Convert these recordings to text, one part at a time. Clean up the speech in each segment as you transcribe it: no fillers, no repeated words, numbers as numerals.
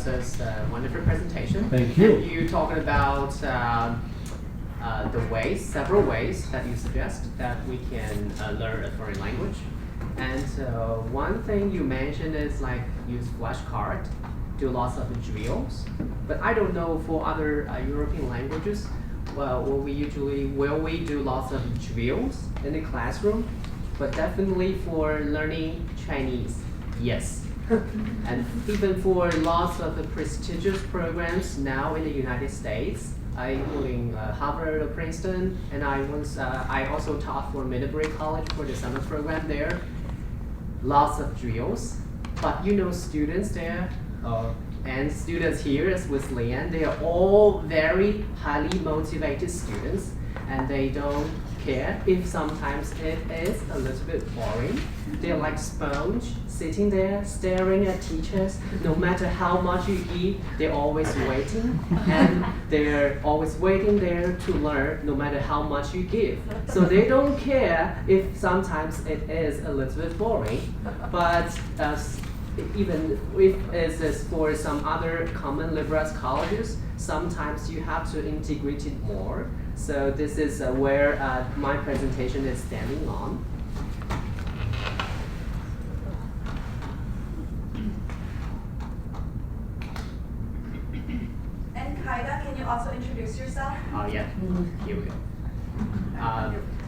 Professor's wonderful presentation. Thank you. And you talking about several ways that you suggest that we can learn a foreign language. And one thing you mentioned is like use flashcard, do lots of drills. But I don't know for other European languages, will we do lots of drills in the classroom? But definitely for learning Chinese, yes. And even for lots of the prestigious programs now in the United States, including Harvard or Princeton, and I also taught for Middlebury College for the summer program there. Lots of drills, but students there and students here as with Leanne, they are all very highly motivated students, and they don't care if sometimes it is a little bit boring. They're like sponge sitting there staring at teachers. No matter how much you eat, they're always waiting, and they're always waiting there to learn no matter how much you give. So they don't care if sometimes it is a little bit boring, but even if it is for some other common liberal arts colleges, sometimes you have to integrate it more. So this is where my presentation is standing on. And Kaida, can you also introduce yourself? Yeah, here we go.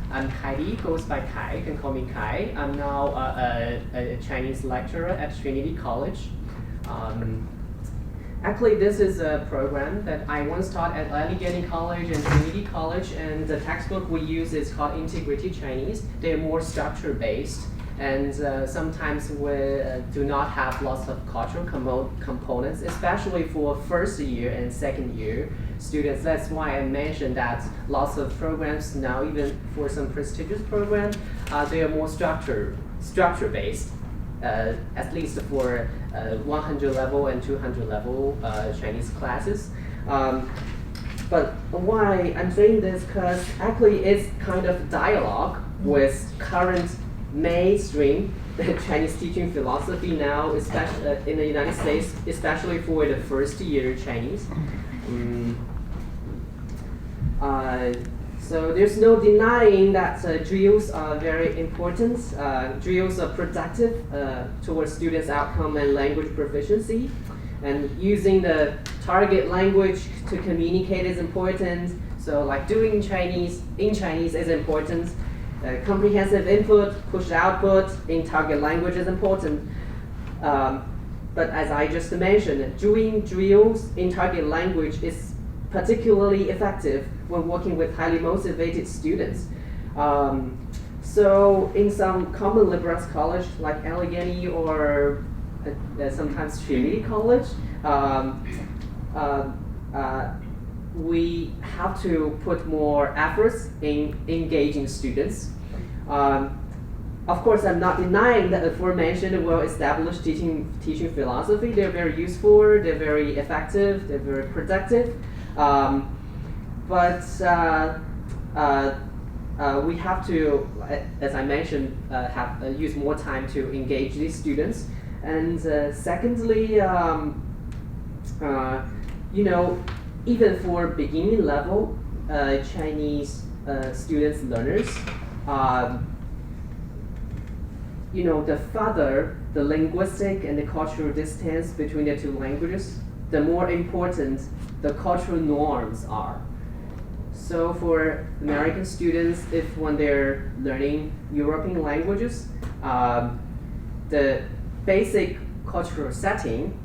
I'm Kaidi, goes by Kai, you can call me Kai. I'm now a Chinese lecturer at Trinity College. Actually, this is a program that I once taught at Allegheny College and Trinity College, and the textbook we use is called Integrated Chinese. They're more structure-based, and sometimes we do not have lots of cultural components, especially for first year and second year students. That's why I mentioned that lots of programs now, even for some prestigious programs, they are more structure-based. At least for 100 level and 200 level Chinese classes. But why I'm saying this, because actually it's kind of dialogue with current mainstream Chinese teaching philosophy now, especially in the United States, especially for the first year Chinese. So there's no denying that drills are very important. Drills are productive towards students' outcome and language proficiency. And using the target language to communicate is important. So like doing in Chinese is important. Comprehensive input, push output in target language is important. But as I just mentioned, doing drills in target language is particularly effective when working with highly motivated students. So in some common liberal arts college like Allegheny or sometimes Trinity College, we have to put more efforts in engaging students. Of course, I'm not denying that the aforementioned well-established teaching philosophy. They're very useful, they're very effective, they're very productive. But we have to, as I mentioned, use more time to engage these students. And secondly, even for beginning level Chinese students, learners, the further the linguistic and the cultural distance between the two languages, the more important the cultural norms are. So for American students, when they're learning European languages, the basic cultural setting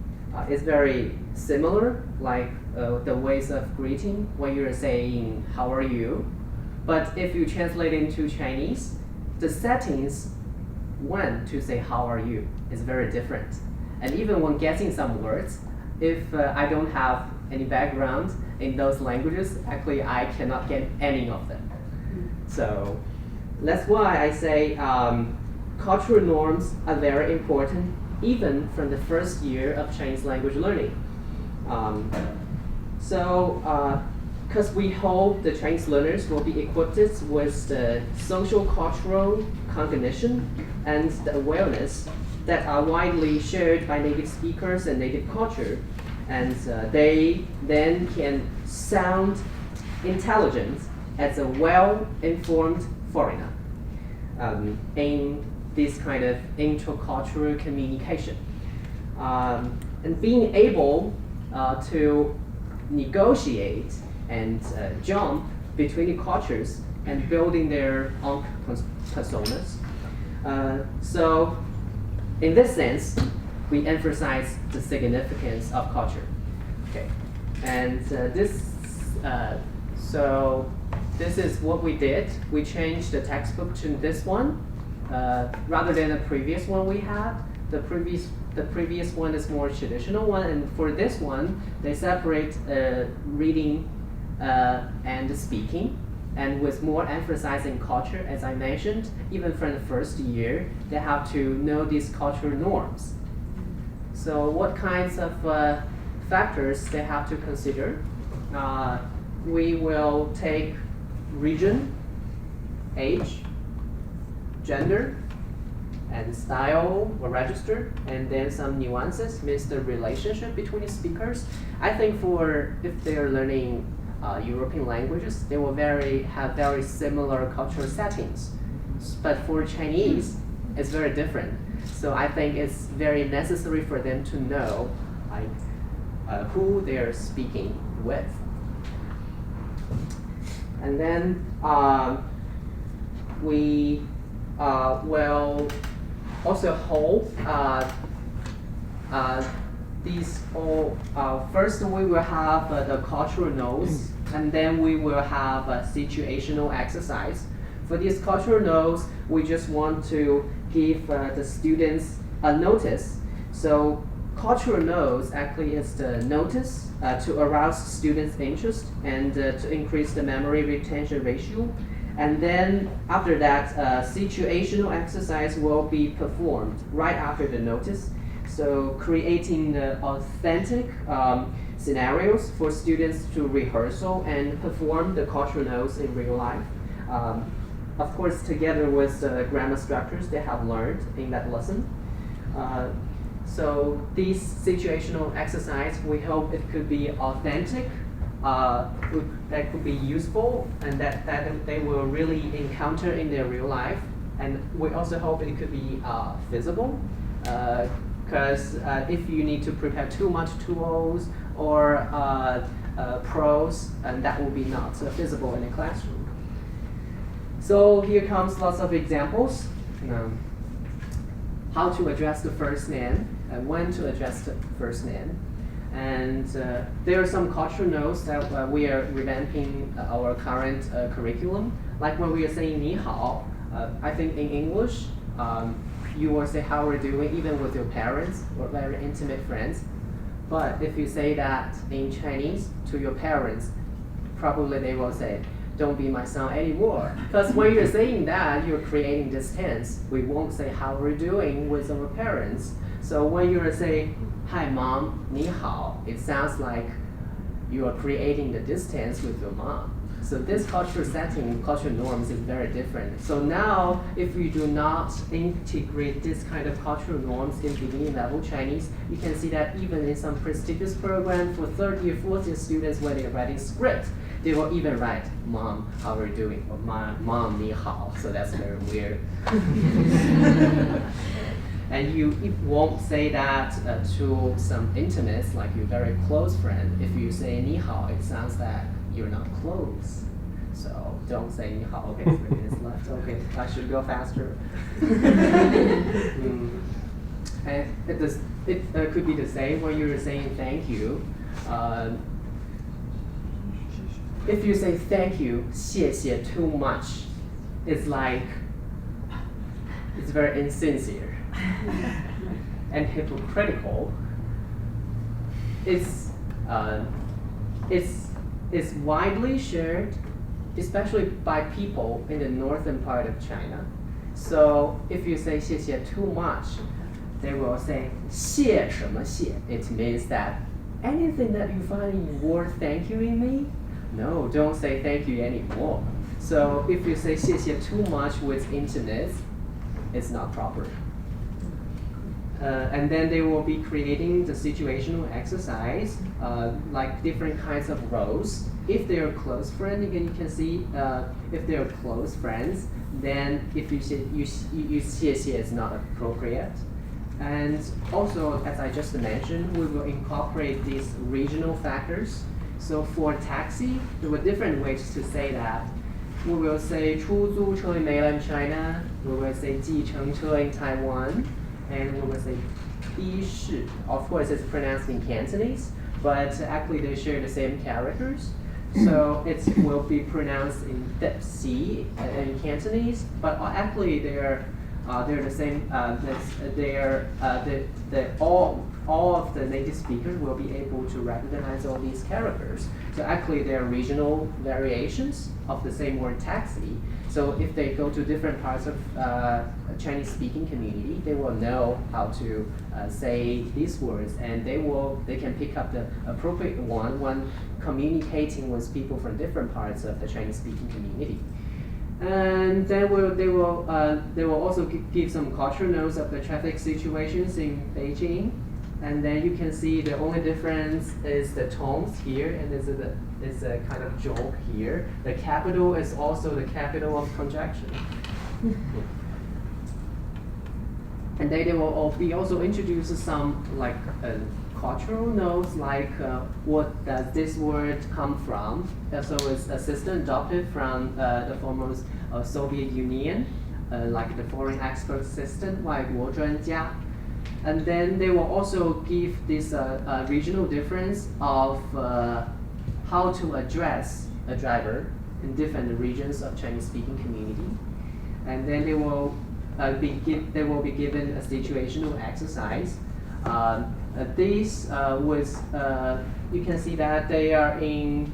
is very similar, like the ways of greeting when you're saying, how are you? But if you translate into Chinese, the settings when to say how are you is very different. And even when guessing some words, if I don't have any background in those languages, actually I cannot get any of them. So that's why I say cultural norms are very important, even from the first year of Chinese language learning. Because we hope the Chinese learners will be equipped with the social cultural cognition and the awareness that are widely shared by native speakers and native culture. and they then can sound intelligent as a well-informed foreigner in this kind of intercultural communication. And being able to negotiate and jump between the cultures and building their own personas. So in this sense, we emphasize the significance of culture. Okay, and so this is what we did. We changed the textbook to this one rather than the previous one we had. The previous one is more traditional one, and for this one, they separate reading and speaking, and with more emphasizing culture, as I mentioned. Even from the first year, they have to know these cultural norms. So what kinds of factors they have to consider? We will take region, age, gender, and style or register, and then some nuances, means the relationship between the speakers. I think if they are learning European languages, they will have very similar cultural settings. But for Chinese, it's very different. So I think it's very necessary for them to know who they are speaking with. And then we will also hold these all. First, we will have the cultural notes, and then we will have a situational exercise. For these cultural notes, we just want to give the students a notice. So cultural notes actually is the notice to arouse students' interest and to increase the memory retention ratio. And then after that, situational exercise will be performed right after the notice. So creating the authentic scenarios for students to rehearsal and perform the cultural notes in real life. Of course, together with the grammar structures they have learned in that lesson. So these situational exercise, we hope it could be authentic, that could be useful, and that they will really encounter in their real life. And we also hope it could be feasible, because if you need to prepare too much tools or prose, and that will be not feasible in a classroom. So here comes lots of examples. How to address the first name, and when to address the first name. And there are some cultural notes that we are revamping our current curriculum. Like when we are saying 你好, I think in English, you will say how are you doing even with your parents or very intimate friends. But if you say that in Chinese to your parents, probably they will say, don't be my son anymore. Because when you're saying that, you're creating distance. We won't say how we're doing with our parents. So when you're saying, hi mom, 你好, it sounds like you are creating the distance with your mom. So this cultural setting, cultural norms is very different. So now, if you do not integrate this kind of cultural norms in beginning level Chinese, you can see that even in some prestigious program for third year, fourth year students, when they're writing script, they will even write, mom, how are you doing? Or mom, 你好. So that's very weird. And you won't say that to some intimates, like your very close friend. If you say 你好, it sounds that you're not close. So don't say 你好. Okay, 3 minutes left. Okay, I should go faster. And it could be the same when you're saying thank you. If you say thank you, 谢谢 too much, it's like, it's very insincere and hypocritical. It's widely shared, especially by people in the northern part of China. So if you say 谢谢 too much, they will say 谢什么谢. It means that anything that you find worth thanking me, no, don't say thank you anymore. So if you say 谢谢 too much with intimates, it's not proper. And then they will be creating the situational exercise, like different kinds of roles. If they are close friends, again, you can see if they are close friends, then if you see is not appropriate. And also, as I just mentioned, we will incorporate these regional factors. So for taxi, there were different ways to say that. We will say 出租车 in mainland China, we will say 计程车 in Taiwan, and we will say 的士. Of course, it's pronounced in Cantonese, but actually they share the same characters. So it will be pronounced in C in Cantonese, but actually they're the same. All of the native speakers will be able to recognize all these characters. So actually, they are regional variations of the same word taxi. So if they go to different parts of Chinese-speaking community, they will know how to say these words, and they can pick up the appropriate one when communicating with people from different parts of the Chinese-speaking community. And then they will also give some cultural notes of the traffic situations in Beijing. And then you can see the only difference is the tones here, and there's a kind of joke here. The capital is also the capital of conjunction. And then they will be also introduce some like cultural notes, like what does this word come from? So it's a system adopted from the former Soviet Union, like the foreign expert system, 外国专家. And then they will also give this regional difference of how to address a driver in different regions of Chinese-speaking community. And then they will be given a situational exercise. These you can see that they are in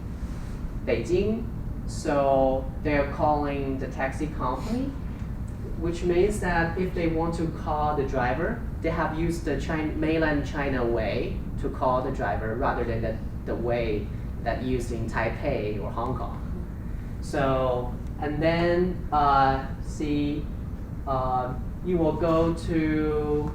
Beijing, so they are calling the taxi company, which means that if they want to call the driver, they have used the mainland China way to call the driver rather than the way that used in Taipei or Hong Kong. So, and then you will go to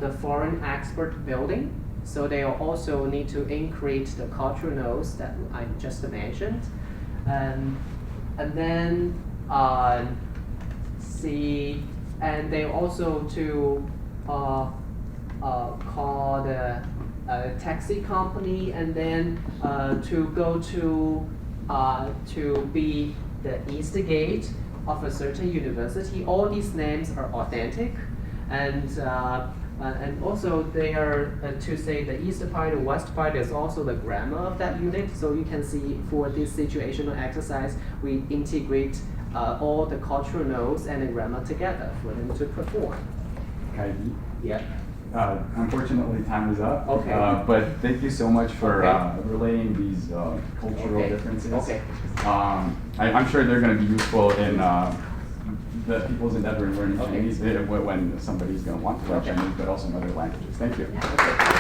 the foreign expert building. So they will also need to increase the cultural notes that I just mentioned. And then and they also to call the taxi company, and then to go to be the East Gate of a certain university. All these names are authentic, and also they are to say the east part and west part is also the grammar of that unit. So you can see for this situational exercise, we integrate all the cultural notes and the grammar together for them to perform. Kaidi. Yeah. Unfortunately, time is up. Okay. But thank you so much for relaying these cultural differences. Okay. I'm sure they're going to be useful in the people's endeavor in learning Chinese when somebody's going to want to learn Chinese, but also in other languages. Thank you. Yeah, okay.